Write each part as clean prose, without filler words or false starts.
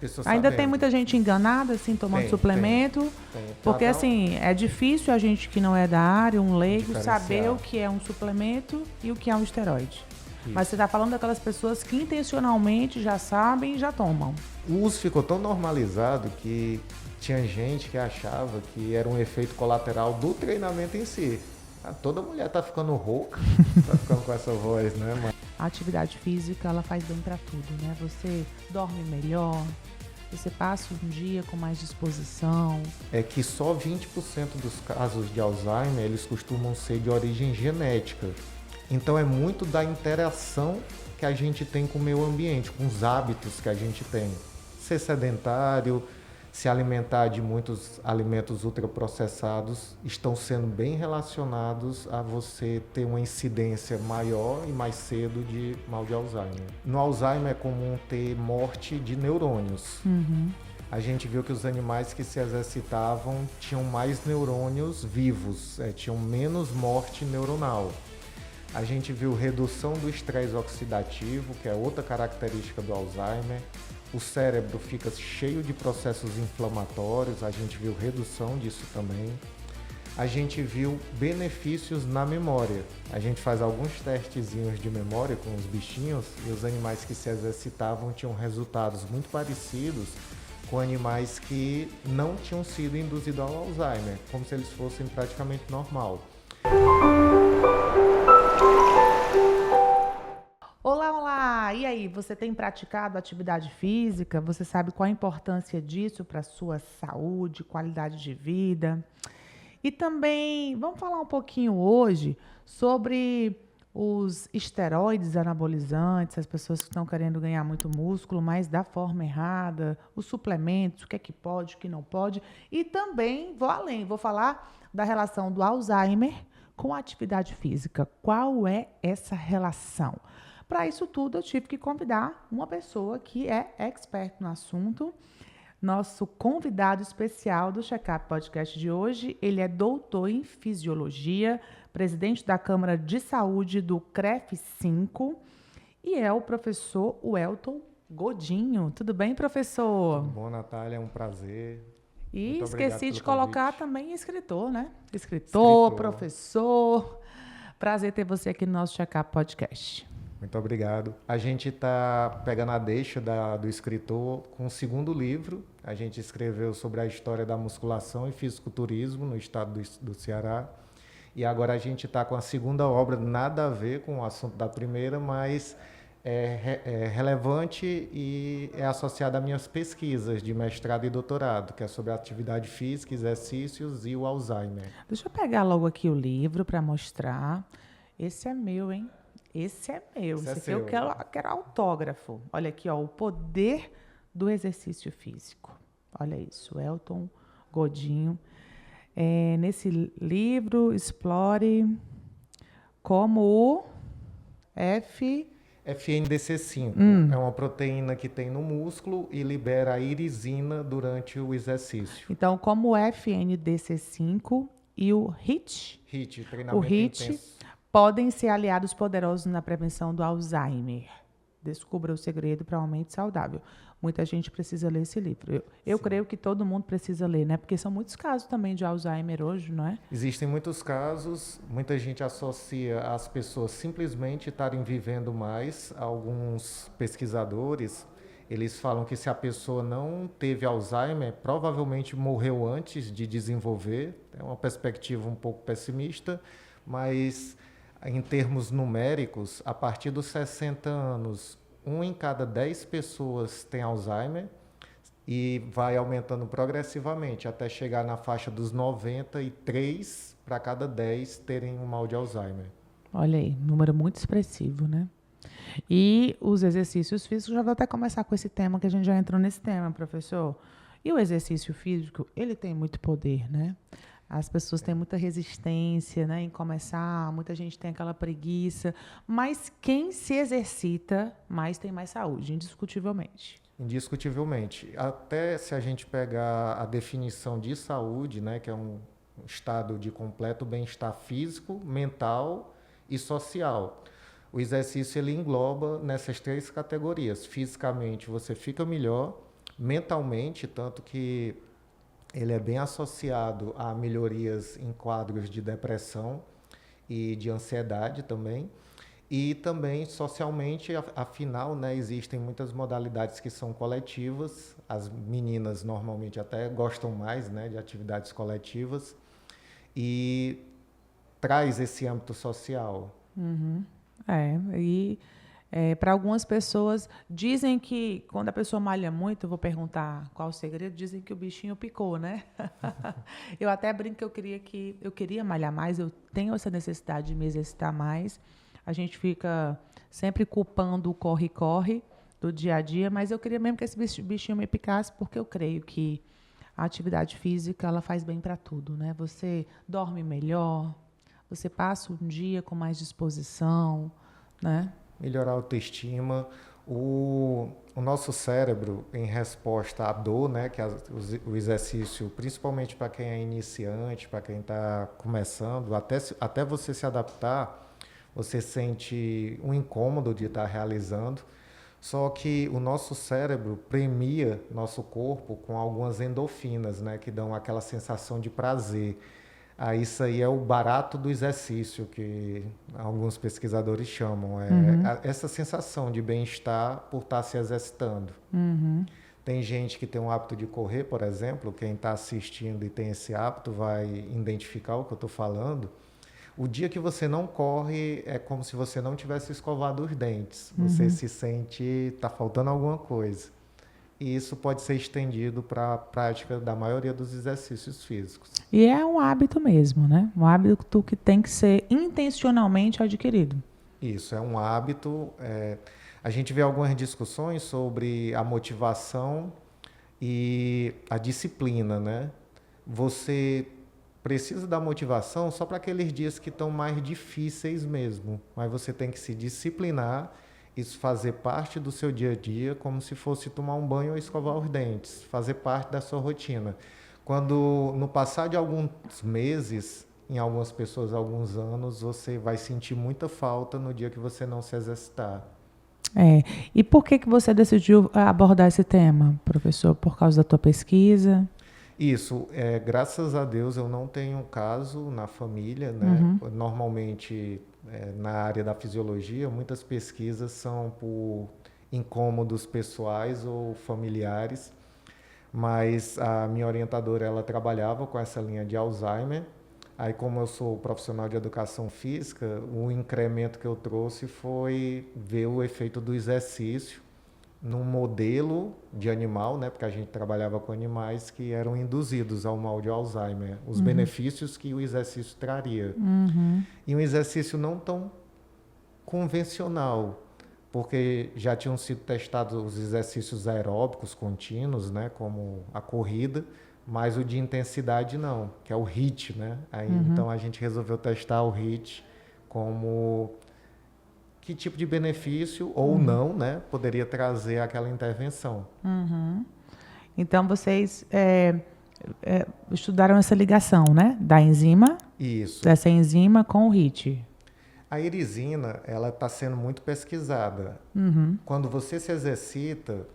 Pessoa Ainda tem sabendo. muita gente enganada, assim, tomando suplemento. Tem. Porque, assim, é difícil a gente que não é da área, um leigo, Diferenciar. saber o que é um suplemento e o que é um esteroide. Isso. Mas você está falando daquelas pessoas que intencionalmente já sabem e já tomam. O uso ficou tão normalizado que tinha gente que achava que era um efeito colateral do treinamento em si. Toda mulher tá ficando rouca, tá ficando com essa voz, né, mano? A atividade física, ela faz bem para tudo, né? Você dorme melhor, você passa um dia com mais disposição. É que só 20% dos casos de Alzheimer, eles costumam ser de origem genética. Então é muito da interação que a gente tem com o meio ambiente, com os hábitos que a gente tem. Ser sedentário, se alimentar de muitos alimentos ultraprocessados, estão sendo bem relacionados a você ter uma incidência maior e mais cedo de mal de Alzheimer. No Alzheimer é comum ter morte de neurônios. A gente viu que os animais que se exercitavam tinham mais neurônios vivos, tinham menos morte neuronal. A gente viu redução do estresse oxidativo, que é outra característica do Alzheimer. O cérebro fica cheio de processos inflamatórios, a gente viu redução disso também. A gente viu benefícios na memória. A gente faz alguns testezinhos de memória com os bichinhos e os animais que se exercitavam tinham resultados muito parecidos com animais que não tinham sido induzidos ao Alzheimer, como se eles fossem praticamente normal. Olá! E aí, você tem praticado atividade física? Você sabe qual a importância disso para a sua saúde, qualidade de vida? E também, vamos falar um pouquinho hoje sobre os esteroides anabolizantes, as pessoas que estão querendo ganhar muito músculo, mas da forma errada, os suplementos, o que é que pode, o que não pode. E também, vou além, vou falar da relação do Alzheimer com a atividade física. Qual é essa relação? Para isso tudo, eu tive que convidar uma pessoa que é expert no assunto. Nosso convidado especial do Checkup Podcast de hoje, ele é doutor em Fisiologia, presidente da Câmara de Saúde do CREF5 e é o professor Welton Godinho. Tudo bem, professor? Tudo bom, Natália? É um prazer. E Muito esqueci de pelo colocar convite. também escritor, né? Escritor, professor. Prazer ter você aqui no nosso Checkup Podcast. Muito obrigado. A gente está pegando a deixa do escritor com o segundo livro. A gente escreveu sobre a história da musculação e fisiculturismo no estado do Ceará. E agora a gente está com a segunda obra, nada a ver com o assunto da primeira, mas é relevante e é associada às minhas pesquisas de mestrado e doutorado, que é sobre atividade física, exercícios e o Alzheimer. Deixa eu pegar logo aqui o livro para mostrar. Esse é meu, hein? Esse é meu. Esse aqui eu quero autógrafo. Olha aqui, ó, o poder do exercício físico. Olha isso, Welton Godinho. Nesse livro, explore como o FNDC5 é uma proteína que tem no músculo e libera a irisina durante o exercício. Então, como o FNDC5 e o HIIT, treinamento intenso, podem ser aliados poderosos na prevenção do Alzheimer. Descubra o segredo para uma mente saudável. Muita gente precisa ler esse livro. Eu creio que todo mundo precisa ler, né? Porque são muitos casos também de Alzheimer hoje, não é? Existem muitos casos, muita gente associa as pessoas simplesmente estarem vivendo mais. Alguns pesquisadores, eles falam que se a pessoa não teve Alzheimer, provavelmente morreu antes de desenvolver. É uma perspectiva um pouco pessimista, mas em termos numéricos, a partir dos 60 anos, 1 em cada 10 pessoas tem Alzheimer e vai aumentando progressivamente até chegar na faixa dos 93 para cada 10 terem um mal de Alzheimer. Olha aí, número muito expressivo, né? E os exercícios físicos, já vou até começar com esse tema, que a gente já entrou nesse tema, professor. E o exercício físico, ele tem muito poder, né? As pessoas têm muita resistência, né, em começar, muita gente tem aquela preguiça, mas quem se exercita mais tem mais saúde, indiscutivelmente. Indiscutivelmente. Até se a gente pegar a definição de saúde, né, que é um estado de completo bem-estar físico, mental e social. O exercício ele engloba nessas 3 categorias. Fisicamente você fica melhor, mentalmente, tanto que ele é bem associado a melhorias em quadros de depressão e de ansiedade também. E também socialmente, afinal, né, existem muitas modalidades que são coletivas. As meninas normalmente até gostam mais, né, de atividades coletivas e traz esse âmbito social. E para algumas pessoas, dizem que quando a pessoa malha muito, eu vou perguntar qual o segredo, dizem que o bichinho picou, né? Eu até brinco que eu queria malhar mais, eu tenho essa necessidade de me exercitar mais. A gente fica sempre culpando o corre-corre do dia a dia, mas eu queria mesmo que esse bichinho me picasse, porque eu creio que a atividade física ela faz bem para tudo, né? Você dorme melhor, você passa um dia com mais disposição, né? Melhorar a autoestima. O nosso cérebro, em resposta à dor, né, que o exercício, principalmente para quem é iniciante, para quem está começando, até você se adaptar, você sente um incômodo de estar realizando. Só que o nosso cérebro premia nosso corpo com algumas endorfinas, né, que dão aquela sensação de prazer. Isso aí é o barato do exercício, que alguns pesquisadores chamam. Essa sensação de bem-estar por estar se exercitando. Tem gente que tem um hábito de correr, por exemplo, quem está assistindo e tem esse hábito vai identificar o que eu estou falando. O dia que você não corre é como se você não tivesse escovado os dentes. Você se sente, está faltando alguma coisa. E isso pode ser estendido para a prática da maioria dos exercícios físicos. E é um hábito mesmo, né? Um hábito que tem que ser intencionalmente adquirido. Isso, é um hábito. A gente vê algumas discussões sobre a motivação e a disciplina, né? Você precisa da motivação só para aqueles dias que estão mais difíceis mesmo, mas você tem que se disciplinar, isso fazer parte do seu dia a dia, como se fosse tomar um banho ou escovar os dentes, fazer parte da sua rotina. Quando no passar de alguns meses, em algumas pessoas alguns anos, você vai sentir muita falta no dia que você não se exercitar. E por que você decidiu abordar esse tema, professor? Por causa da tua pesquisa? Isso, graças a Deus eu não tenho caso na família, né? Normalmente, na área da fisiologia, muitas pesquisas são por incômodos pessoais ou familiares, mas a minha orientadora, ela trabalhava com essa linha de Alzheimer. Aí, como eu sou profissional de educação física, o incremento que eu trouxe foi ver o efeito do exercício num modelo de animal, né, porque a gente trabalhava com animais que eram induzidos ao mal de Alzheimer, os benefícios que o exercício traria. E um exercício não tão convencional, porque já tinham sido testados os exercícios aeróbicos contínuos, né, como a corrida, mas o de intensidade não, que é o HIIT, né? Então a gente resolveu testar o HIIT como que tipo de benefício ou não, né, poderia trazer aquela intervenção. Então, vocês estudaram essa ligação, né? Da enzima, Isso. dessa enzima com o HIIT. A irisina, ela está sendo muito pesquisada. Quando você se exercita,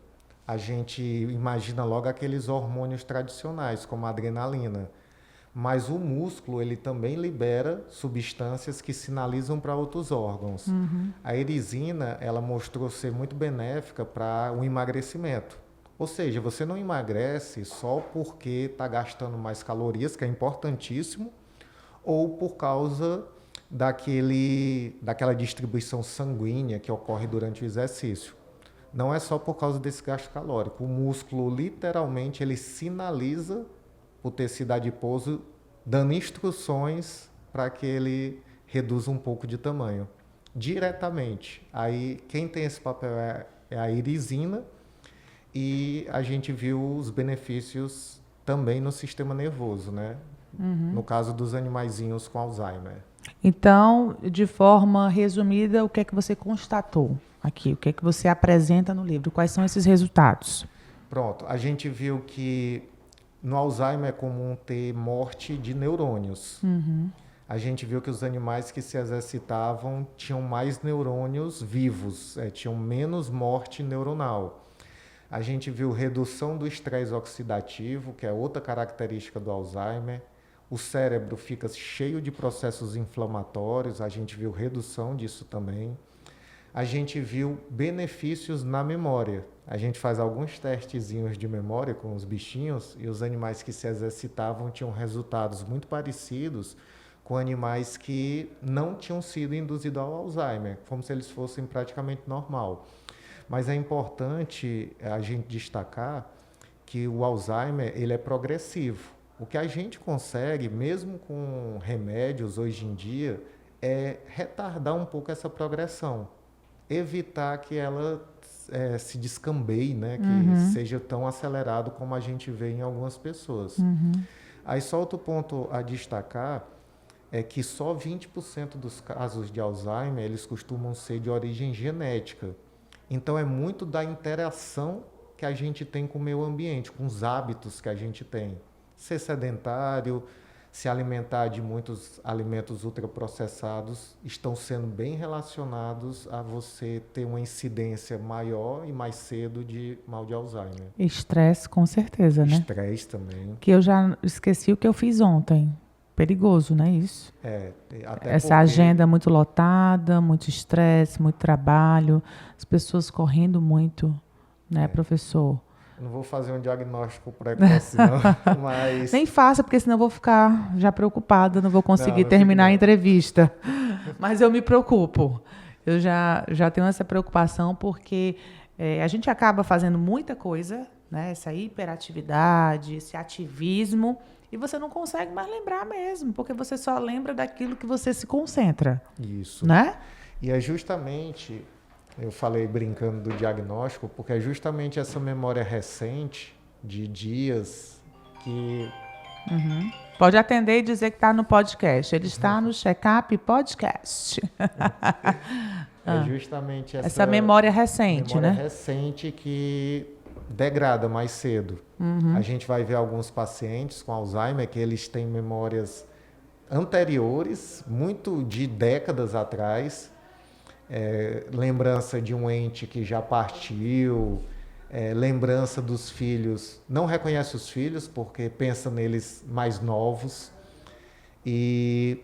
a gente imagina logo aqueles hormônios tradicionais, como a adrenalina. Mas o músculo, ele também libera substâncias que sinalizam para outros órgãos. A irisina, ela mostrou ser muito benéfica para o emagrecimento. Ou seja, você não emagrece só porque está gastando mais calorias, que é importantíssimo, ou por causa daquela distribuição sanguínea que ocorre durante o exercício. Não é só por causa desse gasto calórico. O músculo, literalmente, ele sinaliza o tecido adiposo, dando instruções para que ele reduza um pouco de tamanho, diretamente. Aí, quem tem esse papel é a irisina, e a gente viu os benefícios também no sistema nervoso, né? No caso dos animaizinhos com Alzheimer. Então, de forma resumida, o que é que você constatou aqui? O que é que você apresenta no livro? Quais são esses resultados? Pronto, a gente viu que no Alzheimer é comum ter morte de neurônios. A gente viu que os animais que se exercitavam tinham mais neurônios vivos, tinham menos morte neuronal. A gente viu redução do estresse oxidativo, que é outra característica do Alzheimer. O cérebro fica cheio de processos inflamatórios, a gente viu redução disso também. A gente viu benefícios na memória. A gente faz alguns testezinhos de memória com os bichinhos e os animais que se exercitavam tinham resultados muito parecidos com animais que não tinham sido induzidos ao Alzheimer, como se eles fossem praticamente normal. Mas é importante a gente destacar que o Alzheimer ele é progressivo. O que a gente consegue, mesmo com remédios hoje em dia, é retardar um pouco essa progressão. Evitar que ela se descambeie, né? Que seja tão acelerado como a gente vê em algumas pessoas. Aí só outro ponto a destacar é que só 20% dos casos de Alzheimer eles costumam ser de origem genética. Então é muito da interação que a gente tem com o meio ambiente, com os hábitos que a gente tem. Ser sedentário, se alimentar de muitos alimentos ultraprocessados estão sendo bem relacionados a você ter uma incidência maior e mais cedo de mal de Alzheimer. Estresse, com certeza, né? Estresse também. Que eu já esqueci o que eu fiz ontem. Perigoso, não é isso? Até essa porque agenda muito lotada, muito estresse, muito trabalho, as pessoas correndo muito, né, professor? Não vou fazer um diagnóstico precoce, não, mas... Nem faça, porque senão eu vou ficar já preocupada, não vou conseguir terminar a entrevista. Mas eu me preocupo. Eu já tenho essa preocupação, porque a gente acaba fazendo muita coisa, né, essa hiperatividade, esse ativismo, e você não consegue mais lembrar mesmo, porque você só lembra daquilo que você se concentra. Isso. Né? E é justamente, eu falei brincando do diagnóstico, porque é justamente essa memória recente de dias que... Pode atender e dizer que está no podcast. Ele está no Check-up Podcast. É justamente essa memória recente, memória né? recente que degrada mais cedo. A gente vai ver alguns pacientes com Alzheimer que eles têm memórias anteriores, muito de décadas atrás, lembrança de um ente que já partiu, lembrança dos filhos, não reconhece os filhos porque pensa neles mais novos, e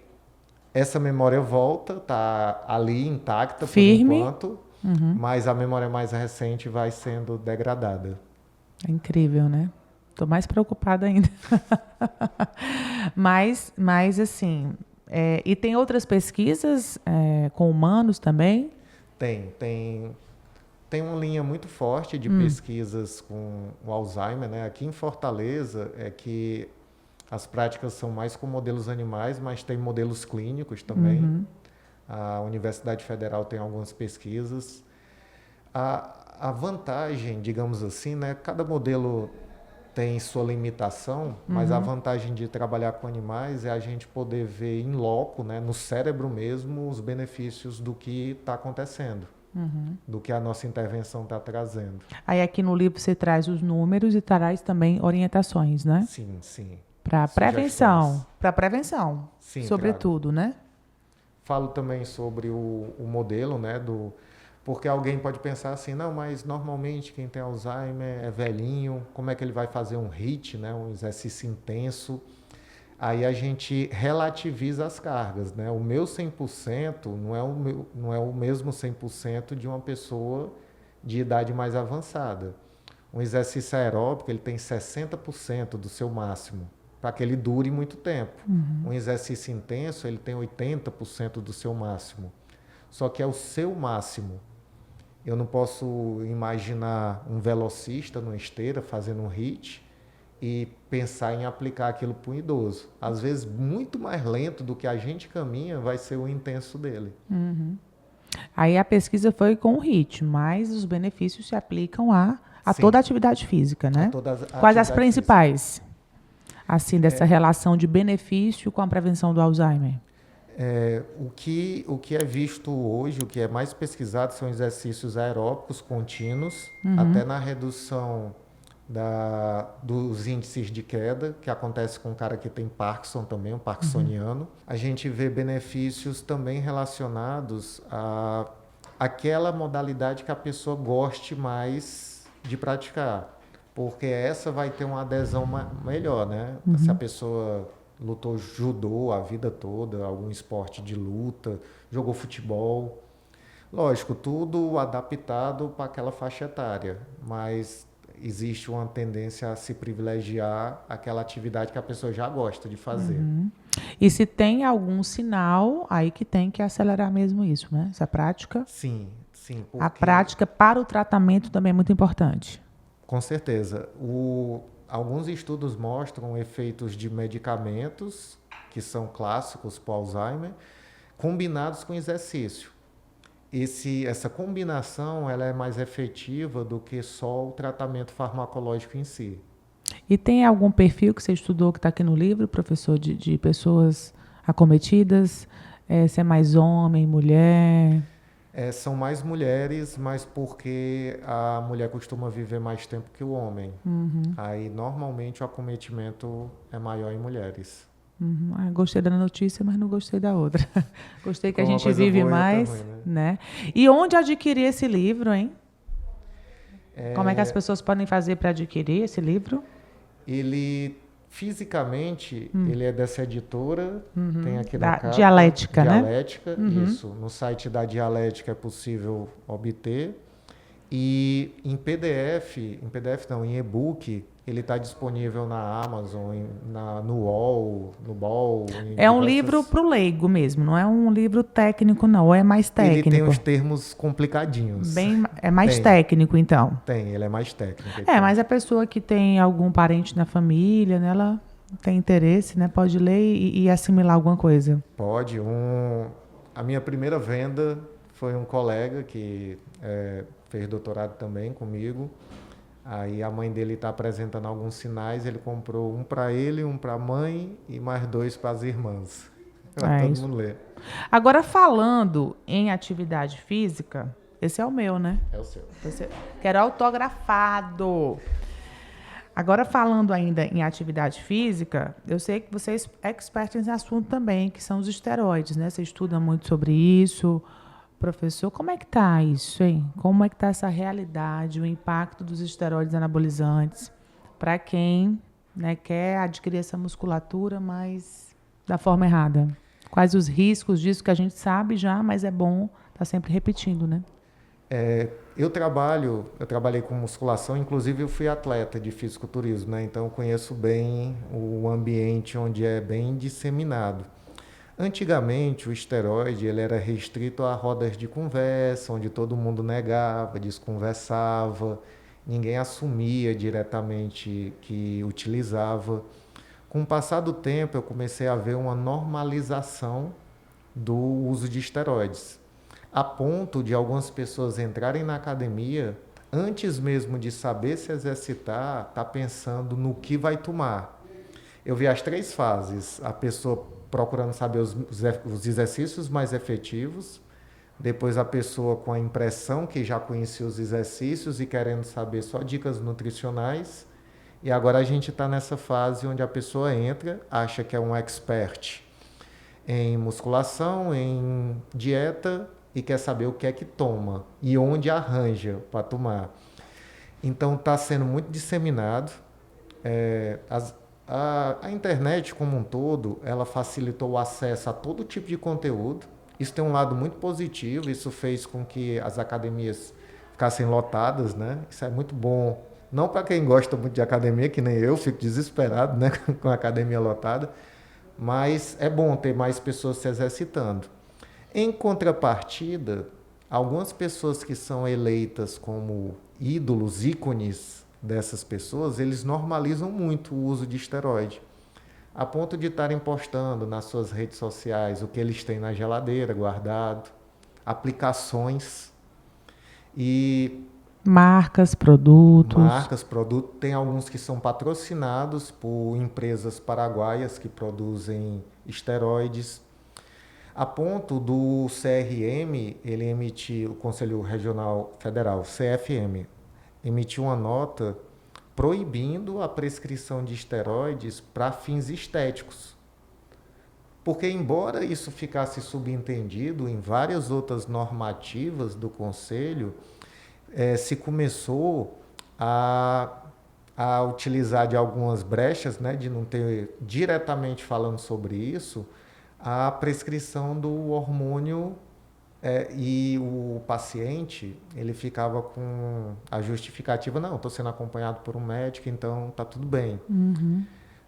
essa memória volta, está ali intacta firme, por enquanto, mas a memória mais recente vai sendo degradada. É incrível, né? Estou mais preocupada ainda. mas assim, e tem outras pesquisas com humanos também? Tem uma linha muito forte de pesquisas com o Alzheimer, né? Aqui em Fortaleza é que as práticas são mais com modelos animais, mas tem modelos clínicos também. A Universidade Federal tem algumas pesquisas. A vantagem, digamos assim, né? Cada modelo tem sua limitação, mas a vantagem de trabalhar com animais é a gente poder ver in loco, né? No cérebro mesmo, os benefícios do que está acontecendo. Do que a nossa intervenção está trazendo. Aí aqui no livro você traz os números e traz também orientações, né? Sim, sim. Para prevenção. Para prevenção, sim, sobretudo, né? Falo também sobre o modelo, né? Porque alguém pode pensar assim, não, mas normalmente quem tem Alzheimer é velhinho, como é que ele vai fazer um HIIT, né? Um exercício intenso? Aí a gente relativiza as cargas, né? O meu 100% não é o mesmo 100% de uma pessoa de idade mais avançada. Um exercício aeróbico, ele tem 60% do seu máximo, para que ele dure muito tempo. Um exercício intenso, ele tem 80% do seu máximo. Só que é o seu máximo. Eu não posso imaginar um velocista numa esteira fazendo um HIIT e pensar em aplicar aquilo para um idoso. Às vezes, muito mais lento do que a gente caminha vai ser o intenso dele. Aí a pesquisa foi com o HIIT, mas os benefícios se aplicam a toda a atividade física, né? Quais as principais, assim, dessa relação de benefício com a prevenção do Alzheimer? O que é visto hoje, o que é mais pesquisado são exercícios aeróbicos contínuos, até na redução dos índices de queda, que acontece com um cara que tem Parkinson também, um parkinsoniano. A gente vê benefícios também relacionados àquela modalidade que a pessoa goste mais de praticar, porque essa vai ter uma adesão melhor, né? Se a pessoa lutou judô a vida toda, algum esporte de luta, jogou futebol, lógico, tudo adaptado para aquela faixa etária, mas existe uma tendência a se privilegiar aquela atividade que a pessoa já gosta de fazer. E se tem algum sinal, aí que tem que acelerar mesmo isso, né? Essa prática. Sim, sim, A porque prática para o tratamento também é muito importante. com certeza. Alguns estudos mostram efeitos de medicamentos, que são clássicos para o Alzheimer, combinados com exercício. Essa combinação ela é mais efetiva do que só o tratamento farmacológico em si. E tem algum perfil que você estudou que está aqui no livro, professor, de pessoas acometidas? Se é mais homem, mulher? São mais mulheres, mas porque a mulher costuma viver mais tempo que o homem. Aí, normalmente, o acometimento é maior em mulheres. Gostei da notícia, mas não gostei da outra. Gostei que a gente coisa vive boa e outra mais, ruim, né? E onde adquirir esse livro, hein? Como é que as pessoas podem fazer para adquirir esse livro? Ele, fisicamente, ele é dessa editora, tem aqui na Da capa. Dialética, né? Dialética, isso. No site da Dialética é possível obter. E em PDF não, em e-book, ele está disponível na Amazon, no UOL, no BOL. É um livro para o leigo mesmo, não é um livro técnico, não. Ou é mais técnico? Ele tem os termos complicadinhos. É mais técnico, então. Ele é mais técnico. Mas a pessoa que tem algum parente na família, né, ela tem interesse, né, pode ler e assimilar alguma coisa. Pode. A minha primeira venda foi um colega que fez doutorado também comigo. Aí a mãe dele está apresentando alguns sinais, ele comprou um para ele, um para a mãe e mais 2 para as irmãs. Para todo mundo ler. Agora, falando em atividade física, esse é o meu, né? É o seu. Quero autografado. Agora, falando ainda em atividade física, eu sei que vocês expert nesse assunto também, que são os esteroides, né? Você estuda muito sobre isso. Professor, como é que está isso, hein? Como é que está essa realidade, o impacto dos esteroides anabolizantes para quem, né, quer adquirir essa musculatura, mas da forma errada? Quais os riscos disso que a gente sabe já, mas é bom estar sempre repetindo, né? Eu trabalhei com musculação, inclusive eu fui atleta de fisiculturismo, né? Então eu conheço bem o ambiente onde é bem disseminado. Antigamente, o esteroide ele era restrito a rodas de conversa, onde todo mundo negava, desconversava, ninguém assumia diretamente que utilizava. Com o passar do tempo, eu comecei a ver uma normalização do uso de esteroides, a ponto de algumas pessoas entrarem na academia, antes mesmo de saber se exercitar, tá pensando no que vai tomar. Eu vi as 3 fases, a pessoa procurando saber os exercícios mais efetivos, depois a pessoa com a impressão que já conhecia os exercícios e querendo saber só dicas nutricionais, e agora a gente está nessa fase onde a pessoa entra, acha que é um expert em musculação, em dieta, e quer saber o que é que toma e onde arranja para tomar. Então está sendo muito disseminado. A internet como um todo, ela facilitou o acesso a todo tipo de conteúdo. Isso tem um lado muito positivo, isso fez com que as academias ficassem lotadas, né? Isso é muito bom, não para quem gosta muito de academia, que nem eu, fico desesperado, né, com a academia lotada, mas é bom ter mais pessoas se exercitando. Em contrapartida, algumas pessoas que são eleitas como ídolos, ícones dessas pessoas, eles normalizam muito o uso de esteroide, a ponto de estarem postando nas suas redes sociais o que eles têm na geladeira guardado, aplicações e marcas, produtos. Tem alguns que são patrocinados por empresas paraguaias que produzem esteroides, a ponto do CRM, o Conselho Regional Federal, CFM, emitiu uma nota proibindo a prescrição de esteroides para fins estéticos. Porque, embora isso ficasse subentendido em várias outras normativas do Conselho, se começou a, a utilizar de algumas brechas, né, de não ter diretamente falando sobre isso, a prescrição do hormônio e o paciente, ele ficava com a justificativa, não, estou sendo acompanhado por um médico, então tá tudo bem.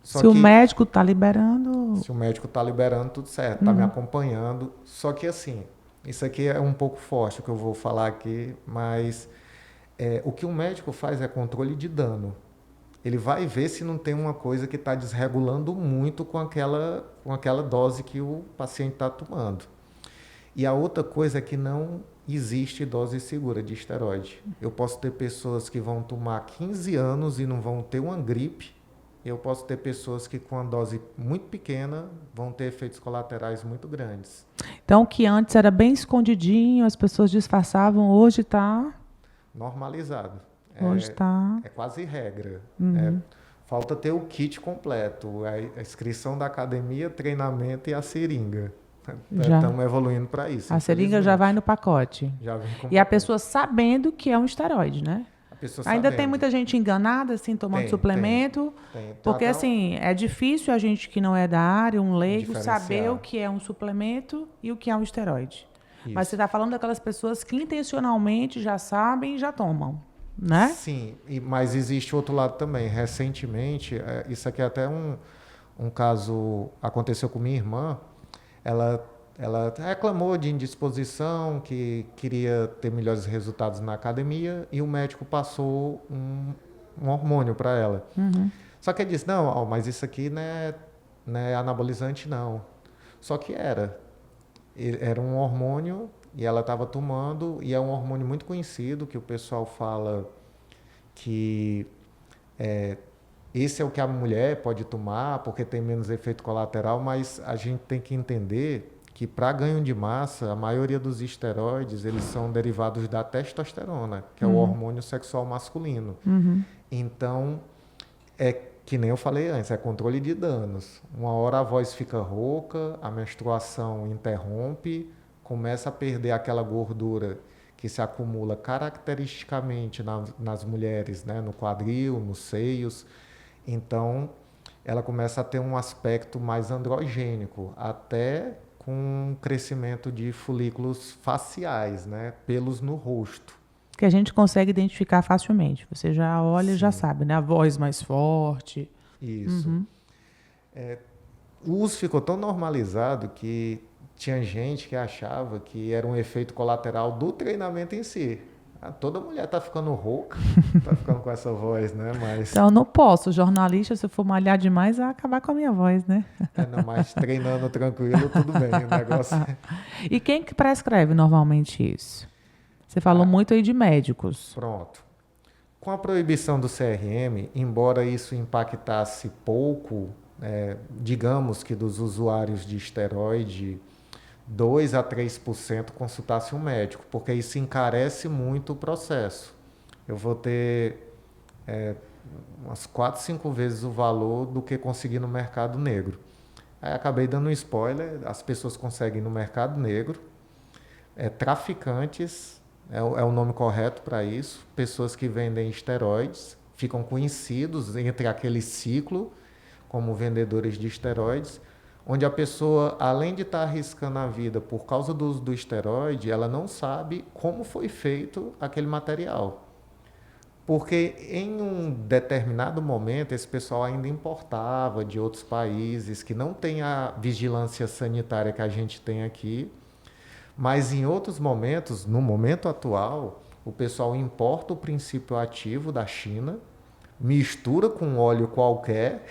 Só Se o que médico está liberando. se o médico está liberando, tudo certo, está me acompanhando. Só que assim, isso aqui é um pouco forte o que eu vou falar aqui, mas o que o médico faz é controle de dano. Ele vai ver se não tem uma coisa que está desregulando muito com aquela dose que o paciente está tomando. E a outra coisa é que não existe dose segura de esteroide. Eu posso ter pessoas que vão tomar 15 anos e não vão ter uma gripe. Eu posso ter pessoas que com a dose muito pequena vão ter efeitos colaterais muito grandes. Então, o que antes era bem escondidinho, as pessoas disfarçavam, hoje está. Normalizado. Hoje está. É quase regra. Falta ter o kit completo, a inscrição da academia, treinamento e a seringa. Já. Estamos evoluindo para isso. A seringa já vai no pacote. Já vem com E a pacote. pessoa sabendo que é um esteroide, né? A pessoa Ainda tem sabendo. muita gente enganada, assim, tomando Tem, suplemento. Tem. Porque, Até assim, é difícil a gente que não é da área, um leigo, diferenciar. saber o que é um suplemento e o que é um esteroide. Isso. Mas você está falando daquelas pessoas que intencionalmente já sabem e já tomam, né? Sim, mas existe outro lado também. Recentemente, isso aqui é até um caso, aconteceu com minha irmã, ela reclamou de indisposição, que queria ter melhores resultados na academia e o médico passou um hormônio para ela. Só que ele disse, não, mas isso aqui não é anabolizante, não. Só que era um hormônio e ela estava tomando, e é um hormônio muito conhecido, que o pessoal fala que esse é o que a mulher pode tomar, porque tem menos efeito colateral, mas a gente tem que entender que para ganho de massa, a maioria dos esteroides, eles são derivados da testosterona, que é o hormônio sexual masculino. Então, é que nem eu falei antes, é controle de danos. Uma hora a voz fica rouca, a menstruação interrompe, começa a perder aquela gordura que se acumula caracteristicamente nas mulheres, né? No quadril, nos seios. Então, ela começa a ter um aspecto mais androgênico, até com crescimento de folículos faciais, né? Pelos no rosto. Que a gente consegue identificar facilmente. Você já olha e já sabe, né? A voz mais forte. Isso. O uso ficou tão normalizado que tinha gente que achava que era um efeito colateral do treinamento em si. Toda mulher está ficando rouca, está ficando com essa voz, né? Mas, Então, eu não posso, jornalista, se eu for malhar demais, vai acabar com a minha voz, né? não, mas treinando tranquilo, tudo bem. O negócio E quem que prescreve normalmente isso? Você falou muito aí de médicos. Pronto. Com a proibição do CRM, embora isso impactasse pouco, digamos que dos usuários de esteroide, 2 a 3% consultasse um médico, porque isso encarece muito o processo. Eu vou ter umas 4, 5 vezes o valor do que conseguir no mercado negro. Aí acabei dando um spoiler, as pessoas conseguem no mercado negro, traficantes, é o nome correto para isso, pessoas que vendem esteroides, ficam conhecidos entre aquele ciclo como vendedores de esteroides, onde a pessoa, além de estar arriscando a vida por causa do uso do esteroide, ela não sabe como foi feito aquele material. Porque em um determinado momento, esse pessoal ainda importava de outros países que não tem a vigilância sanitária que a gente tem aqui, mas em outros momentos, no momento atual, o pessoal importa o princípio ativo da China, mistura com óleo qualquer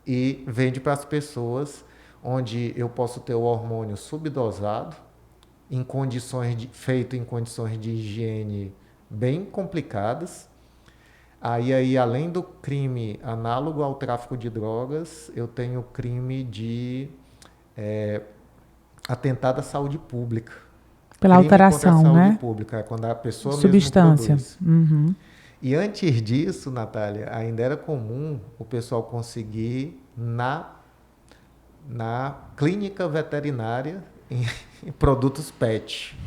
e vende para as pessoas, onde eu posso ter o hormônio subdosado, feito em condições de higiene bem complicadas. Aí, além do crime análogo ao tráfico de drogas, eu tenho o crime de atentado à saúde pública. Pela Crime alteração, contra a saúde né? pública, quando a pessoa Substância. mesmo produz. E antes disso, Natália, ainda era comum o pessoal conseguir na clínica veterinária em produtos PET.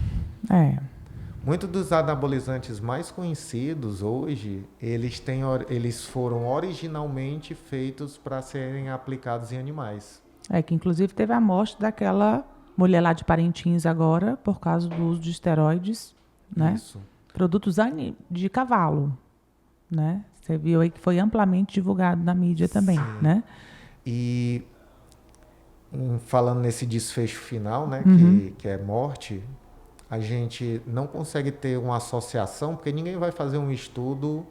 Muitos dos anabolizantes mais conhecidos hoje, eles foram originalmente feitos para serem aplicados em animais. Que inclusive teve a morte daquela mulher lá de Parintins agora, por causa do uso de esteroides, né? Isso. Produtos de cavalo, né? Você viu aí que foi amplamente divulgado na mídia também, né? E falando nesse desfecho final, né, que é morte, a gente não consegue ter uma associação, porque ninguém vai fazer um estudo.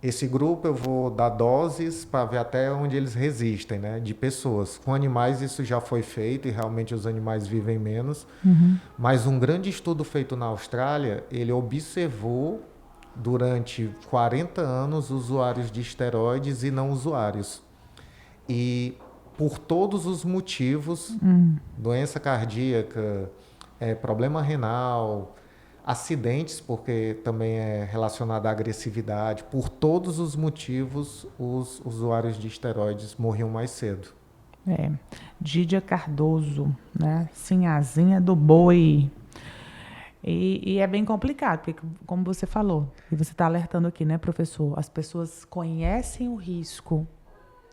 Esse grupo eu vou dar doses para ver até onde eles resistem, né, de pessoas. Com animais isso já foi feito e realmente os animais vivem menos. Mas um grande estudo feito na Austrália, ele observou durante 40 anos usuários de esteroides e não usuários. E por todos os motivos, doença cardíaca, problema renal, acidentes, porque também é relacionado à agressividade, por todos os motivos, os usuários de esteroides morriam mais cedo. Dídia Cardoso, né? Sinhazinha do boi. E é bem complicado, porque como você falou, e você está alertando aqui, né, professor? As pessoas conhecem o risco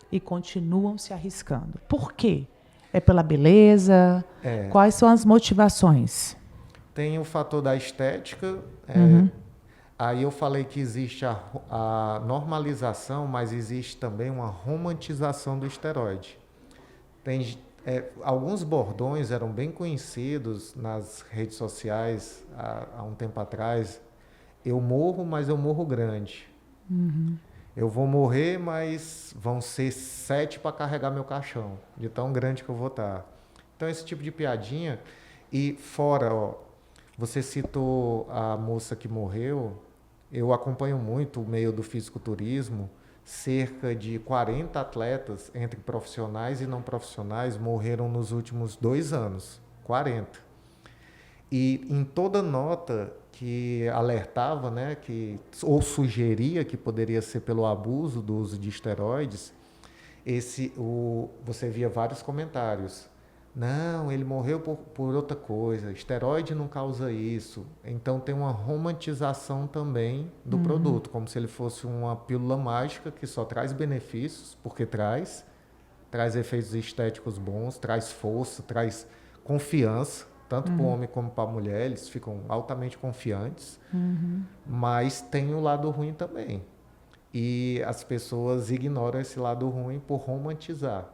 e continuam se arriscando. Por quê? É pela beleza? Quais são as motivações? Tem o fator da estética. Aí eu falei que existe a normalização, mas existe também uma romantização do esteroide. Alguns bordões eram bem conhecidos nas redes sociais há um tempo atrás. Eu morro, mas eu morro grande. Eu vou morrer, mas vão ser 7 para carregar meu caixão, de tão grande que eu vou estar. Então, esse tipo de piadinha. E fora, você citou a moça que morreu. Eu acompanho muito o meio do fisiculturismo. Cerca de 40 atletas, entre profissionais e não profissionais, morreram nos últimos 2 anos. 40. E em toda nota que alertava, né, ou sugeria que poderia ser pelo abuso do uso de esteroides, você via vários comentários. Não, ele morreu por outra coisa, esteroide não causa isso. Então tem uma romantização também do produto, como se ele fosse uma pílula mágica que só traz benefícios, porque traz efeitos estéticos bons, traz força, traz confiança, tanto para o homem como para a mulher, eles ficam altamente confiantes, mas tem o lado ruim também. E as pessoas ignoram esse lado ruim por romantizar.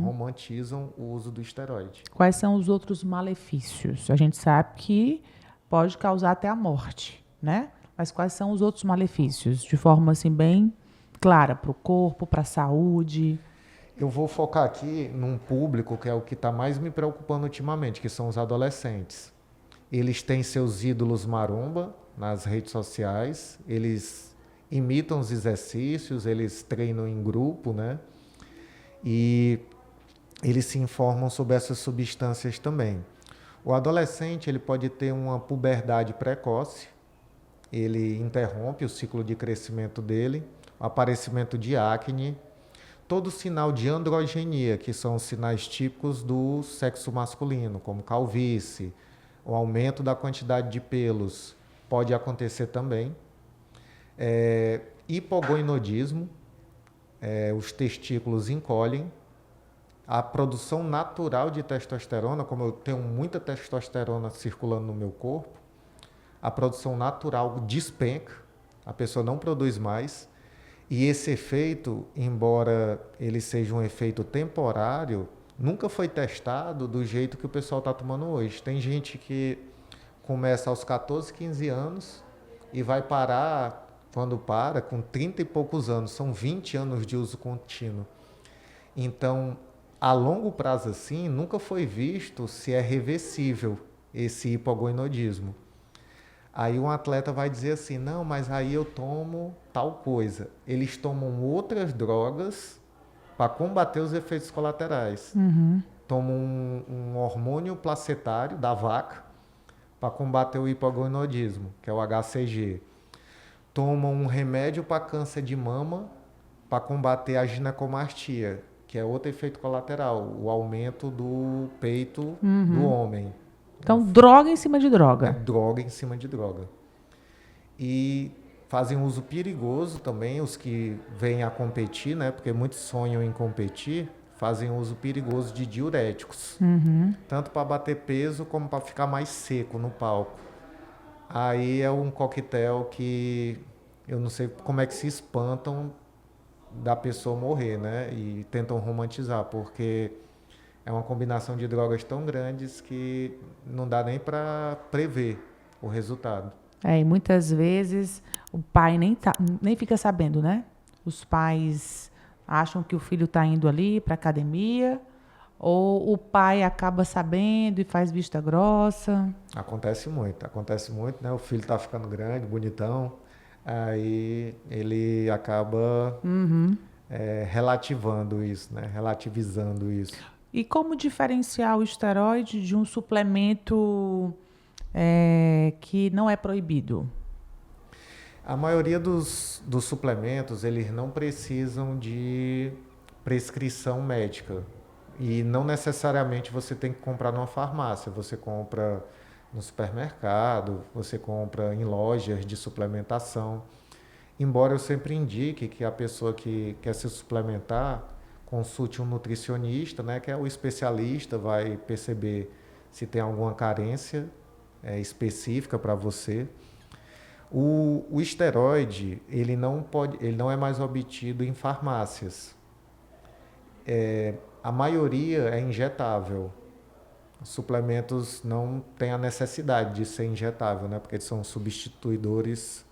Romantizam o uso do esteroide. Quais são os outros malefícios? A gente sabe que pode causar até a morte, né? Mas quais são os outros malefícios? De forma assim bem clara, para o corpo, para a saúde. Eu vou focar aqui num público que é o que está mais me preocupando ultimamente, que são os adolescentes. Eles têm seus ídolos maromba nas redes sociais, eles imitam os exercícios, eles treinam em grupo, né? E eles se informam sobre essas substâncias também. O adolescente ele pode ter uma puberdade precoce, ele interrompe o ciclo de crescimento dele, o aparecimento de acne, todo sinal de androgenia, que são os sinais típicos do sexo masculino, como calvície, o aumento da quantidade de pelos, pode acontecer também. Hipogonadismo, os testículos encolhem, a produção natural de testosterona, como eu tenho muita testosterona circulando no meu corpo, a produção natural despenca, a pessoa não produz mais, e esse efeito, embora ele seja um efeito temporário, nunca foi testado do jeito que o pessoal está tomando hoje. Tem gente que começa aos 14, 15 anos e vai parar, quando para, com 30 e poucos anos. São 20 anos de uso contínuo. Então, a longo prazo assim, nunca foi visto se é reversível esse hipogonadismo. Aí um atleta vai dizer assim, não, mas aí eu tomo tal coisa. Eles tomam outras drogas para combater os efeitos colaterais. Tomam um hormônio placentário da vaca para combater o hipogonadismo, que é o HCG. Tomam um remédio para câncer de mama para combater a ginecomastia, que é outro efeito colateral, o aumento do peito do homem, Então, droga em cima de É droga. droga em cima de droga. E fazem uso perigoso também, os que vêm a competir, né? Porque muitos sonham em competir, fazem uso perigoso de diuréticos. Tanto para bater peso como para ficar mais seco no palco. Aí é um coquetel que eu não sei como é que se espantam da pessoa morrer, né? E tentam romantizar, porque é uma combinação de drogas tão grandes que não dá nem para prever o resultado. E muitas vezes o pai nem fica sabendo, né? Os pais acham que o filho está indo ali para academia, ou o pai acaba sabendo e faz vista grossa. Acontece muito, né? O filho está ficando grande, bonitão, aí ele acaba relativando isso, né? Relativizando isso. E como diferenciar o esteroide de um suplemento que não é proibido? A maioria dos suplementos, eles não precisam de prescrição médica. E não necessariamente você tem que comprar numa farmácia. Você compra no supermercado, você compra em lojas de suplementação. Embora eu sempre indique que a pessoa que quer se suplementar consulte um nutricionista, né, que é o especialista, vai perceber se tem alguma carência específica para você. O esteroide, ele não é mais obtido em farmácias. A maioria é injetável. Os suplementos não têm a necessidade de ser injetável, né? Porque eles são substituidores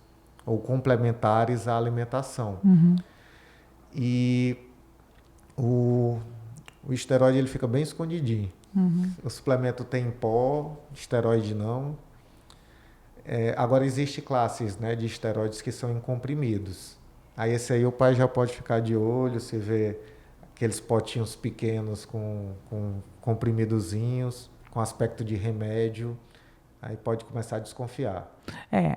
ou complementares à alimentação. E o esteroide ele fica bem escondidinho. O suplemento tem em pó, esteroide não. Agora existe classes, né, de esteroides que são em comprimidos. Aí esse aí o pai já pode ficar de olho, se vê aqueles potinhos pequenos com comprimidozinhos, com aspecto de remédio, aí pode começar a desconfiar.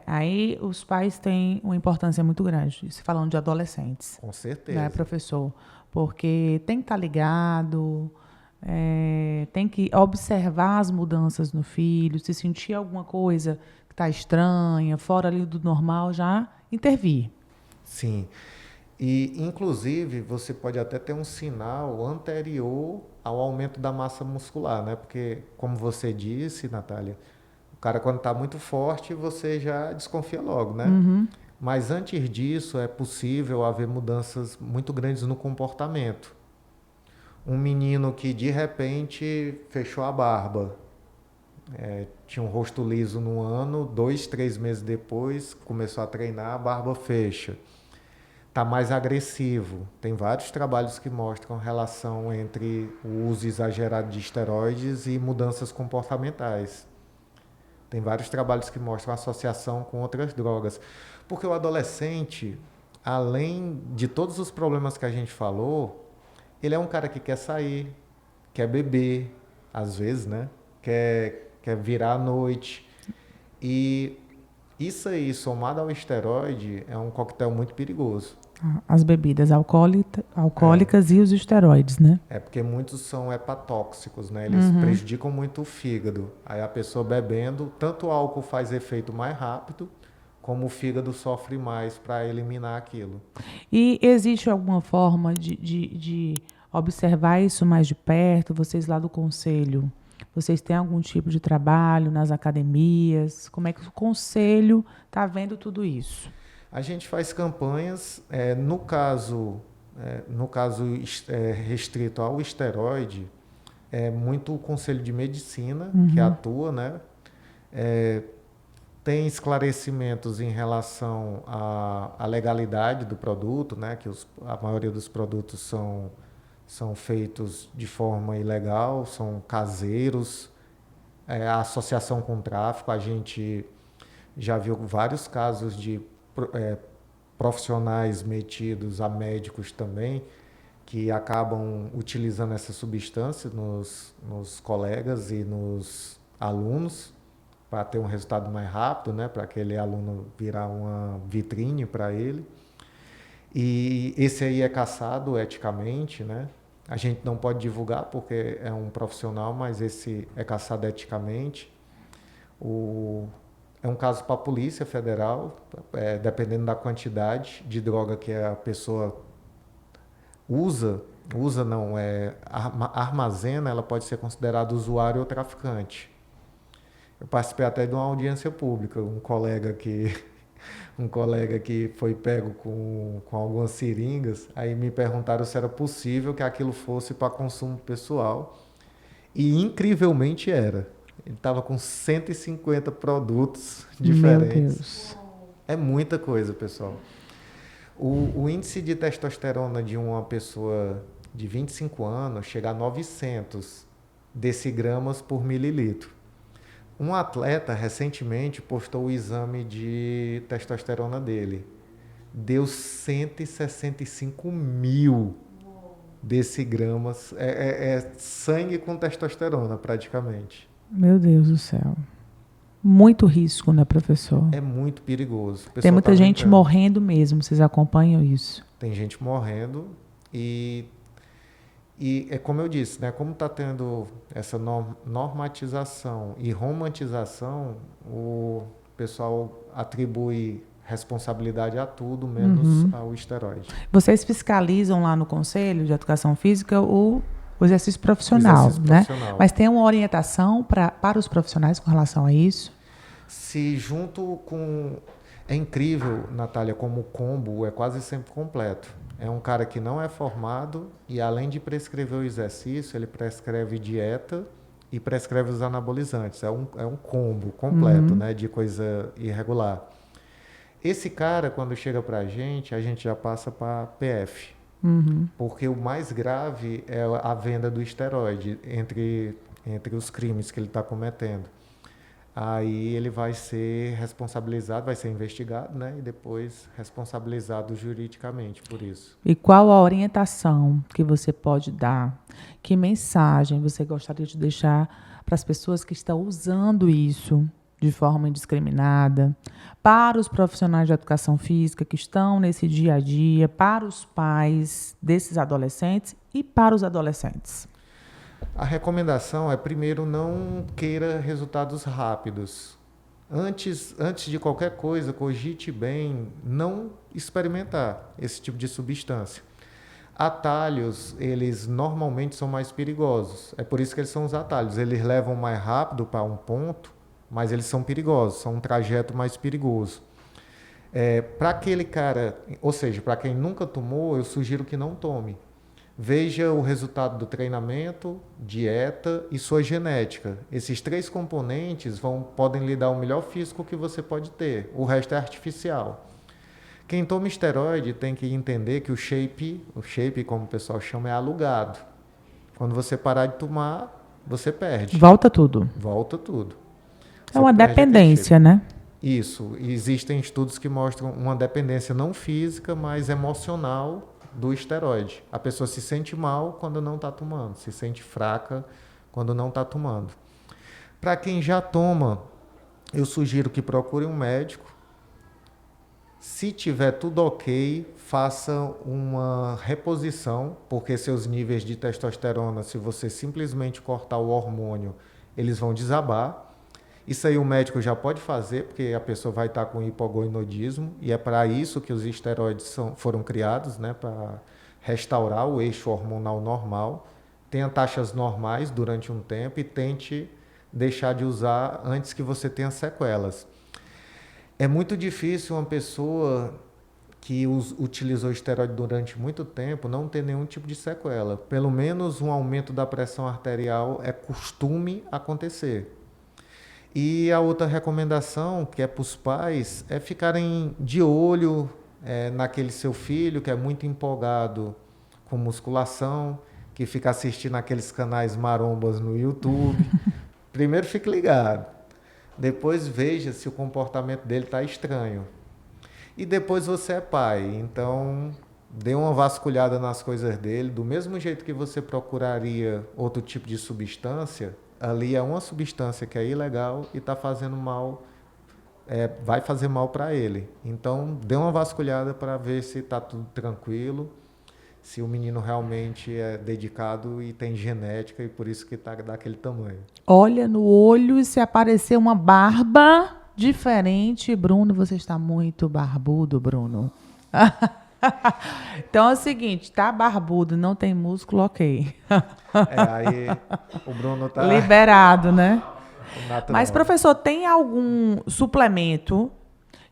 Aí os pais têm uma importância muito grande, se falando de adolescentes. Com certeza. Né, professor? Porque tem que estar ligado, tem que observar as mudanças no filho, se sentir alguma coisa que está estranha, fora ali do normal, já intervir. Sim. E, inclusive, você pode até ter um sinal anterior ao aumento da massa muscular, né? Porque, como você disse, Natália, o cara quando está muito forte, você já desconfia logo, né? Mas antes disso, é possível haver mudanças muito grandes no comportamento. Um menino que, de repente, fechou a barba, tinha um rosto liso no ano, 2, 3 meses depois, começou a treinar, a barba fecha. Está mais agressivo. Tem vários trabalhos que mostram relação entre o uso exagerado de esteroides e mudanças comportamentais. Tem vários trabalhos que mostram associação com outras drogas. Porque o adolescente, além de todos os problemas que a gente falou, ele é um cara que quer sair, quer beber, às vezes, né? Quer virar à noite. E isso aí, somado ao esteroide, é um coquetel muito perigoso. As bebidas alcoólicas e os esteroides, né? Porque muitos são hepatóxicos, né? Eles prejudicam muito o fígado. Aí a pessoa bebendo, tanto o álcool faz efeito mais rápido, como o fígado sofre mais para eliminar aquilo. E existe alguma forma de observar isso mais de perto? Vocês lá do conselho, vocês têm algum tipo de trabalho nas academias? Como é que o conselho está vendo tudo isso? A gente faz campanhas, no caso restrito ao esteroide, é muito o Conselho de Medicina que atua, né? Tem esclarecimentos em relação à legalidade do produto, né? Que a maioria dos produtos são feitos de forma ilegal, são caseiros. A associação com o tráfico, a gente já viu vários casos de profissionais metidos a médicos também, que acabam utilizando essa substância nos colegas e nos alunos para ter um resultado mais rápido, né, para aquele aluno virar uma vitrine para ele. E esse aí é caçado eticamente, né? A gente não pode divulgar porque é um profissional, mas esse é caçado eticamente. É um caso para a Polícia Federal, dependendo da quantidade de droga que a pessoa usa não, armazena, ela pode ser considerada usuário ou traficante. Eu participei até de uma audiência pública, um colega que foi pego com algumas seringas, aí me perguntaram se era possível que aquilo fosse para consumo pessoal, e incrivelmente era. Ele estava com 150 produtos Meu diferentes. Deus. É muita coisa, pessoal. O índice de testosterona de uma pessoa de 25 anos chega a 900 decigramas por mililitro. Um atleta recentemente postou o exame de testosterona dele. Deu 165 mil decigramas. É sangue com testosterona, praticamente. Meu Deus do céu. Muito risco, né, professor? É muito perigoso. Tem muita tá gente brincando. morrendo mesmo, vocês acompanham isso? Tem gente morrendo e é como eu disse, né? Como está tendo essa normatização e romantização, o pessoal atribui responsabilidade a tudo, menos ao esteroide. Vocês fiscalizam lá no Conselho de Educação Física o exercício O profissional, exercício né? profissional. Mas tem uma orientação para os profissionais com relação a isso? Se junto com... É incrível, Natália, como o combo é quase sempre completo. É um cara que não é formado e, além de prescrever o exercício, ele prescreve dieta e prescreve os anabolizantes. É um combo completo, né, de coisa irregular. Esse cara, quando chega pra gente, a gente já passa para PF. Porque o mais grave é a venda do esteroide entre os crimes que ele está cometendo. Aí ele vai ser responsabilizado, vai ser investigado, né? E depois responsabilizado juridicamente por isso. E qual a orientação que você pode dar? Que mensagem você gostaria de deixar para as pessoas que estão usando isso de forma indiscriminada, para os profissionais de educação física que estão nesse dia a dia, para os pais desses adolescentes e para os adolescentes? A recomendação é, primeiro, não queira resultados rápidos. Antes de qualquer coisa, cogite bem não experimentar esse tipo de substância. Atalhos, eles normalmente são mais perigosos. É por isso que eles são os atalhos. Eles levam mais rápido para um ponto, mas eles são perigosos, são um trajeto mais perigoso. Para aquele cara, ou seja, para quem nunca tomou, eu sugiro que não tome. Veja o resultado do treinamento, dieta e sua genética. Esses 3 componentes podem lhe dar o melhor físico que você pode ter. O resto é artificial. Quem toma esteroide tem que entender que o shape, como o pessoal chama, é alugado. Quando você parar de tomar, você perde. Volta tudo. Volta tudo. É uma dependência, né? Isso. Existem estudos que mostram uma dependência não física, mas emocional do esteroide. A pessoa se sente mal quando não está tomando, se sente fraca quando não está tomando. Para quem já toma, eu sugiro que procure um médico. Se tiver tudo ok, faça uma reposição, porque seus níveis de testosterona, se você simplesmente cortar o hormônio, eles vão desabar. Isso aí o médico já pode fazer, porque a pessoa vai estar com hipogonadismo, e é para isso que os esteroides foram criados, né, para restaurar o eixo hormonal normal. Tenha taxas normais durante um tempo e tente deixar de usar antes que você tenha sequelas. É muito difícil uma pessoa que utilizou esteroide durante muito tempo não ter nenhum tipo de sequela. Pelo menos um aumento da pressão arterial é costume acontecer. E a outra recomendação, que é para os pais, é ficarem de olho naquele seu filho que é muito empolgado com musculação, que fica assistindo aqueles canais marombas no YouTube. Primeiro fique ligado. Depois veja se o comportamento dele está estranho. E depois você é pai, então dê uma vasculhada nas coisas dele. Do mesmo jeito que você procuraria outro tipo de substância, ali é uma substância que é ilegal e está fazendo mal, vai fazer mal para ele. Então, dê uma vasculhada para ver se está tudo tranquilo. se o menino realmente é dedicado e tem genética e por isso que está daquele tamanho. Olha no olho e se aparecer uma barba diferente, Bruno, você está muito barbudo, Bruno. Então é o seguinte, tá barbudo, não tem músculo, ok. Aí o Bruno tá Liberado, né? natural. Mas, professor, tem algum suplemento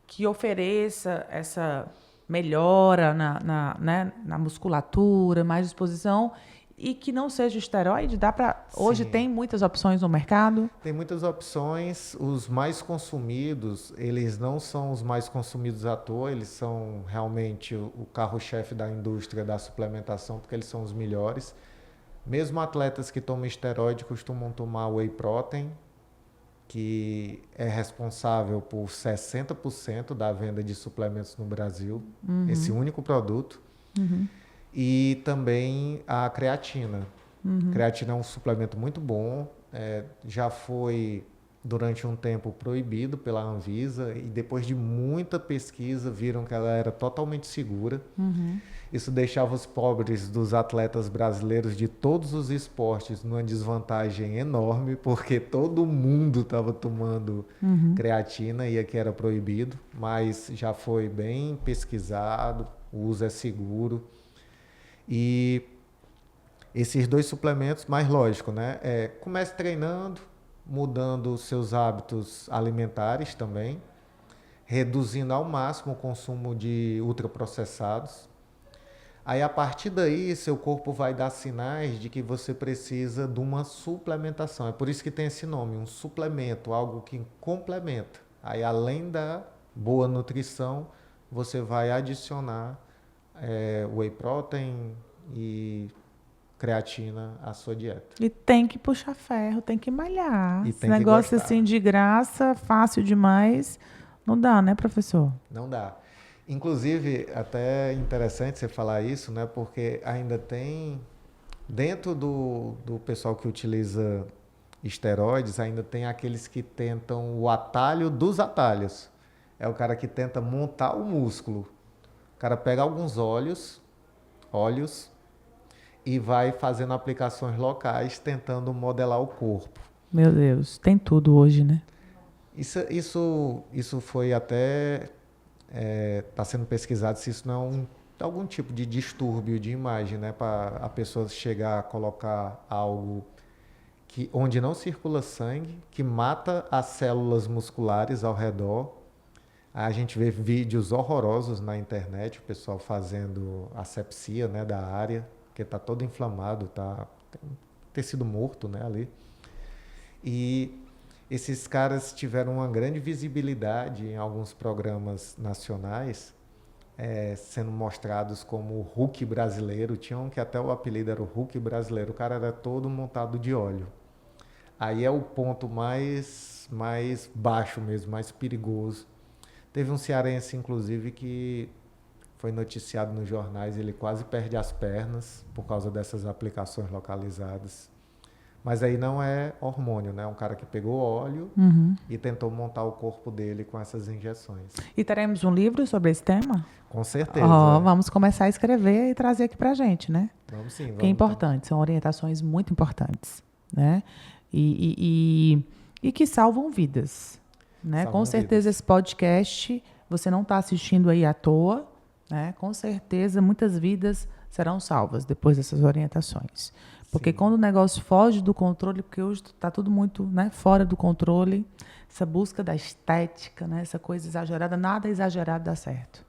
que ofereça essa melhora na musculatura, mais disposição e que não seja esteroide? Hoje Sim. tem muitas opções no mercado? Tem muitas opções. Os mais consumidos, eles não são os mais consumidos à toa, eles são realmente o carro-chefe da indústria da suplementação, porque eles são os melhores. Mesmo atletas que tomam esteroide costumam tomar whey protein, que é responsável por 60% da venda de suplementos no Brasil, esse único produto. E também a creatina. Creatina é um suplemento muito bom, já foi durante um tempo proibido pela Anvisa e depois de muita pesquisa viram que ela era totalmente segura. Isso deixava os pobres dos atletas brasileiros de todos os esportes numa desvantagem enorme, porque todo mundo estava tomando creatina e aqui era proibido, mas já foi bem pesquisado, o uso é seguro. E esses dois suplementos, mais lógico, né? Comece treinando, mudando os seus hábitos alimentares também, reduzindo ao máximo o consumo de ultraprocessados. Aí, a partir daí, seu corpo vai dar sinais de que você precisa de uma suplementação. É por isso que tem esse nome, um suplemento, algo que complementa. Aí, além da boa nutrição, você vai adicionar whey protein e creatina à sua dieta. E tem que puxar ferro, tem que malhar. E Esse tem que negócio gostar. assim de graça, fácil demais, não dá, né, professor? Não dá. Inclusive, até interessante você falar isso, né? Porque ainda tem, dentro do pessoal que utiliza esteroides, ainda tem aqueles que tentam o atalho dos atalhos. É o cara que tenta montar o músculo. O cara pega alguns óleos e vai fazendo aplicações locais, tentando modelar o corpo. Meu Deus, tem tudo hoje, né? Isso foi até... está sendo pesquisado se isso não é algum tipo de distúrbio de imagem, né? Para a pessoa chegar a colocar algo onde não circula sangue, que mata as células musculares ao redor. A gente vê vídeos horrorosos na internet, o pessoal fazendo asepsia, né, da área, porque está todo inflamado, tem tecido morto, né, ali. E esses caras tiveram uma grande visibilidade em alguns programas nacionais, sendo mostrados como o Hulk brasileiro. Tinha um que até o apelido era o Hulk brasileiro. O cara era todo montado de óleo. Aí é o ponto mais baixo mesmo, mais perigoso. Teve um cearense, inclusive, que foi noticiado nos jornais, ele quase perde as pernas por causa dessas aplicações localizadas. Mas aí não é hormônio, né? É um cara que pegou óleo e tentou montar o corpo dele com essas injeções. E teremos um livro sobre esse tema? Com certeza. Vamos começar a escrever e trazer aqui pra gente, né? Vamos sim. Vamos, que é importante, são orientações muito importantes, né? E que salvam vidas, né? Com certeza esse podcast você não está assistindo aí à toa, né? Com certeza muitas vidas serão salvas depois dessas orientações. Porque quando o negócio foge do controle, porque hoje está tudo muito, né, fora do controle, essa busca da estética, né, essa coisa exagerada, nada exagerado dá certo.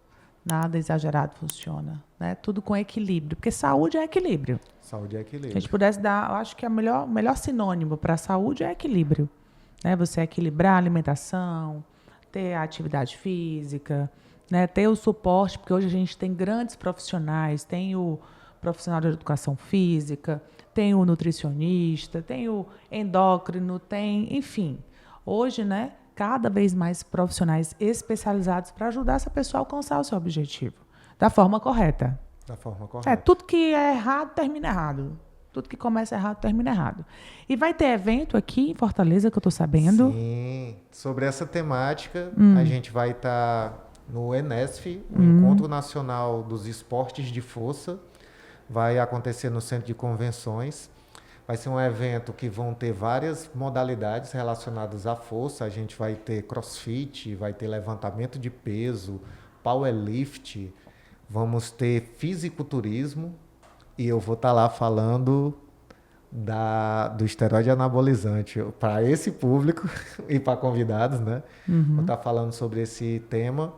Nada exagerado funciona, né? Tudo com equilíbrio, porque saúde é equilíbrio. Saúde é equilíbrio. Se a gente pudesse dar, eu acho que o melhor sinônimo para a saúde é equilíbrio, né? Você equilibrar a alimentação, ter a atividade física, né? Ter o suporte, porque hoje a gente tem grandes profissionais, tem o profissional de educação física, tem o nutricionista, tem o endócrino, enfim. Hoje, né, cada vez mais profissionais especializados para ajudar essa pessoa a alcançar o seu objetivo da forma correta. Da forma correta. Tudo que é errado termina errado. Tudo que começa errado termina errado. E vai ter evento aqui em Fortaleza, que eu estou sabendo. Sim, sobre essa temática, a gente vai estar no ENESF, o Encontro Nacional dos Esportes de Força, Vai acontecer no Centro de Convenções. Vai ser um evento que vão ter várias modalidades relacionadas à força. A gente vai ter crossfit, vai ter levantamento de peso, powerlift, vamos ter fisiculturismo e eu vou estar lá falando do esteroide anabolizante para esse público e para convidados, né? Vou estar falando sobre esse tema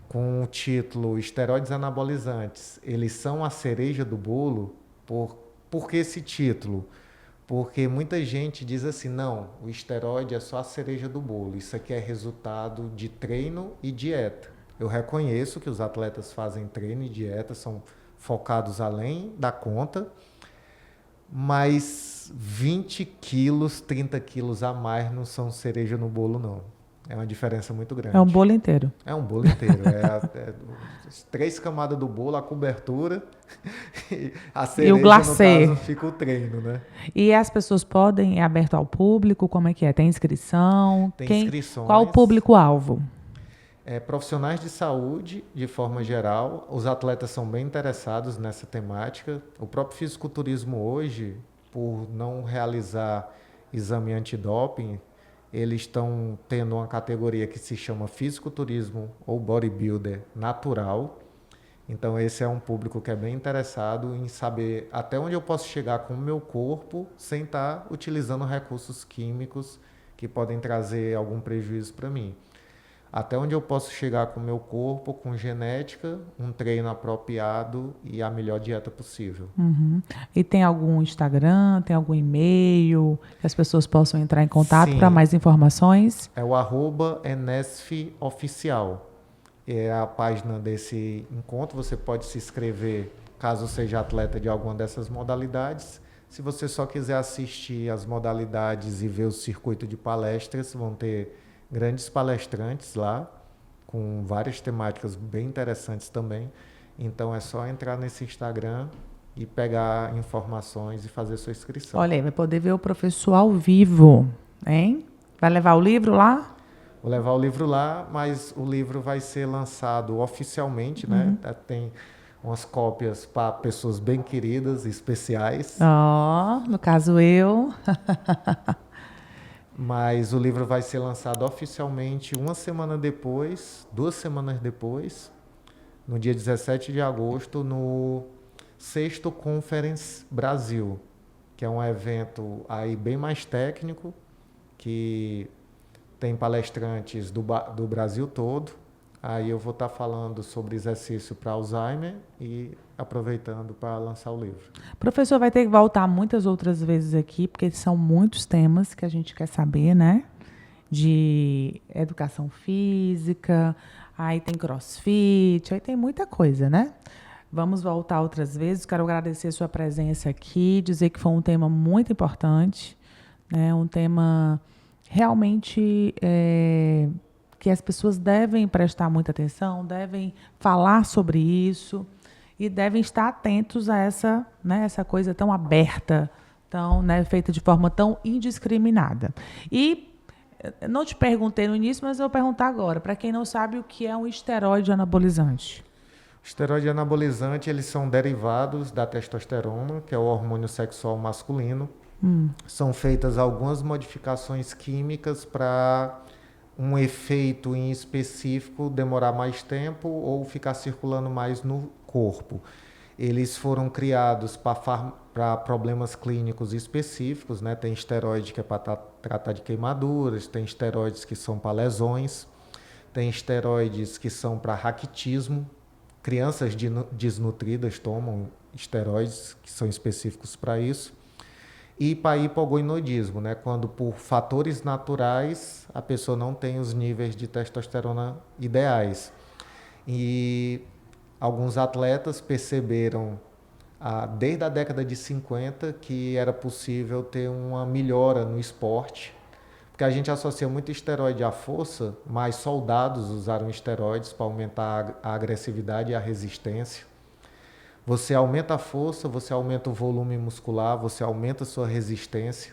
com o título Esteroides Anabolizantes. Eles são a cereja do bolo? Por que esse título? Porque muita gente diz assim, não, o esteroide é só a cereja do bolo. Isso aqui é resultado de treino e dieta. Eu reconheço que os atletas fazem treino e dieta, são focados além da conta, mas 20 quilos, 30 quilos a mais não são cereja no bolo, não. É uma diferença muito grande. É um bolo inteiro. É um bolo inteiro. As 3 camadas do bolo, a cobertura, a cereja, E o glacê. no caso, fica o treino, né? E as pessoas podem, é aberto ao público? Como é que é? Tem inscrição? Tem inscrições. Qual o público-alvo? Profissionais de saúde, de forma geral. Os atletas são bem interessados nessa temática. O próprio fisiculturismo hoje, por não realizar exame antidoping, eles estão tendo uma categoria que se chama fisiculturismo ou bodybuilder natural. Então esse é um público que é bem interessado em saber até onde eu posso chegar com o meu corpo sem estar utilizando recursos químicos que podem trazer algum prejuízo para mim. Até onde eu posso chegar com o meu corpo, com genética, um treino apropriado e a melhor dieta possível. E tem algum Instagram, tem algum e-mail que as pessoas possam entrar em contato para mais informações? É o @enesfoficial. É a página desse encontro. Você pode se inscrever caso seja atleta de alguma dessas modalidades. Se você só quiser assistir as modalidades e ver o circuito de palestras, vão ter grandes palestrantes lá, com várias temáticas bem interessantes também. Então é só entrar nesse Instagram e pegar informações e fazer sua inscrição. Olha aí, vai poder ver o professor ao vivo, hein? Vai levar o livro lá? Vou levar o livro lá, mas o livro vai ser lançado oficialmente, né? Tem umas cópias para pessoas bem queridas, especiais. No caso eu. Mas o livro vai ser lançado oficialmente 2 semanas depois, no dia 17 de agosto, no Sexto Conference Brasil, que é um evento aí bem mais técnico, que tem palestrantes do Brasil todo. Aí eu vou estar falando sobre exercício para Alzheimer e aproveitando para lançar o livro. Professor, vai ter que voltar muitas outras vezes aqui, porque são muitos temas que a gente quer saber, né? De educação física, aí tem crossfit, aí tem muita coisa, né? Vamos voltar outras vezes. Quero agradecer a sua presença aqui, dizer que foi um tema muito importante, né? Um tema realmente que as pessoas devem prestar muita atenção, devem falar sobre isso e devem estar atentos a essa, né, essa coisa tão aberta, tão, né, feita de forma tão indiscriminada. E não te perguntei no início, mas eu vou perguntar agora. Para quem não sabe, o que é um esteroide anabolizante? O esteroide anabolizante, eles são derivados da testosterona, que é o hormônio sexual masculino. São feitas algumas modificações químicas para um efeito em específico demorar mais tempo ou ficar circulando mais no corpo. Eles foram criados para problemas clínicos específicos, né? Tem esteroide que é para tratar de queimaduras, tem esteroides que são para lesões, tem esteroides que são para raquitismo. Crianças desnutridas tomam esteroides que são específicos para isso. E para hipogonadismo, né? Quando por fatores naturais a pessoa não tem os níveis de testosterona ideais. E alguns atletas perceberam, desde a década de 50, que era possível ter uma melhora no esporte, porque a gente associa muito esteroide à força, mas soldados usaram esteroides para aumentar a agressividade e a resistência. Você aumenta a força, você aumenta o volume muscular, você aumenta a sua resistência.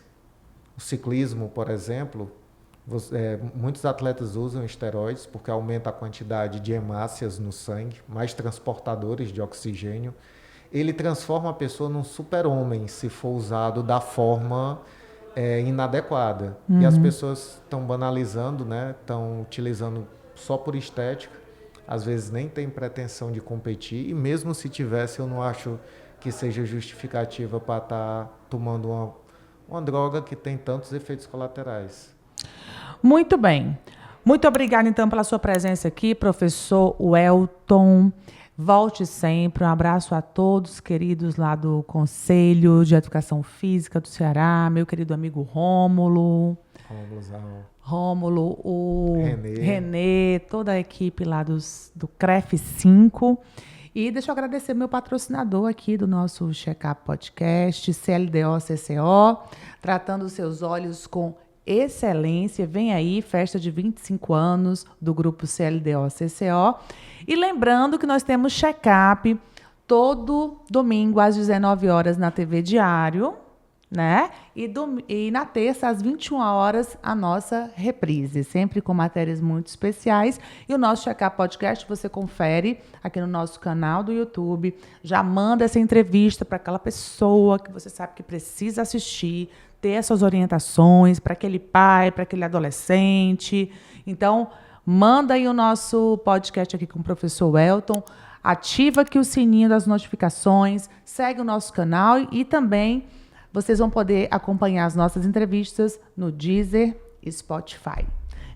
O ciclismo, por exemplo, muitos atletas usam esteroides porque aumenta a quantidade de hemácias no sangue, mais transportadores de oxigênio. ele transforma a pessoa num super-homem, se for usado da forma inadequada. E as pessoas estão banalizando, né? Estão utilizando só por estética, às vezes nem tem pretensão de competir, e mesmo se tivesse, eu não acho que seja justificativa para estar tomando uma droga que tem tantos efeitos colaterais. Muito bem. Muito obrigada, então, pela sua presença aqui, professor Welton. Volte sempre. Um abraço a todos, queridos lá do Conselho de Educação Física do Ceará, meu querido amigo Rômulo, o Renê, toda a equipe lá do CREF 5. E deixa eu agradecer meu patrocinador aqui do nosso Check-up Podcast, CLDO-CCO, tratando os seus olhos com excelência. Vem aí, festa de 25 anos do grupo CLDO-CCO. E lembrando que nós temos check-up todo domingo às 19 horas na TV Diário, né? E na terça, às 21 horas, a nossa reprise, sempre com matérias muito especiais. E o nosso Check-up Podcast você confere aqui no nosso canal do YouTube. Já manda essa entrevista para aquela pessoa que você sabe que precisa assistir, ter essas orientações para aquele pai, para aquele adolescente. Então, manda aí o nosso podcast aqui com o professor Welton. Ativa aqui o sininho das notificações, segue o nosso canal e também vocês vão poder acompanhar as nossas entrevistas no Deezer e Spotify.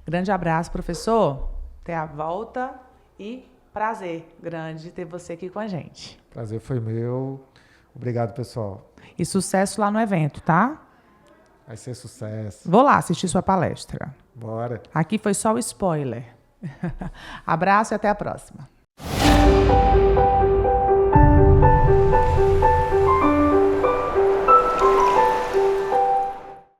Grande abraço, professor. Até a volta e prazer grande ter você aqui com a gente. Prazer foi meu. Obrigado, pessoal. E sucesso lá no evento, tá? Vai ser sucesso. Vou lá assistir sua palestra. Bora. Aqui foi só o spoiler. Abraço e até a próxima.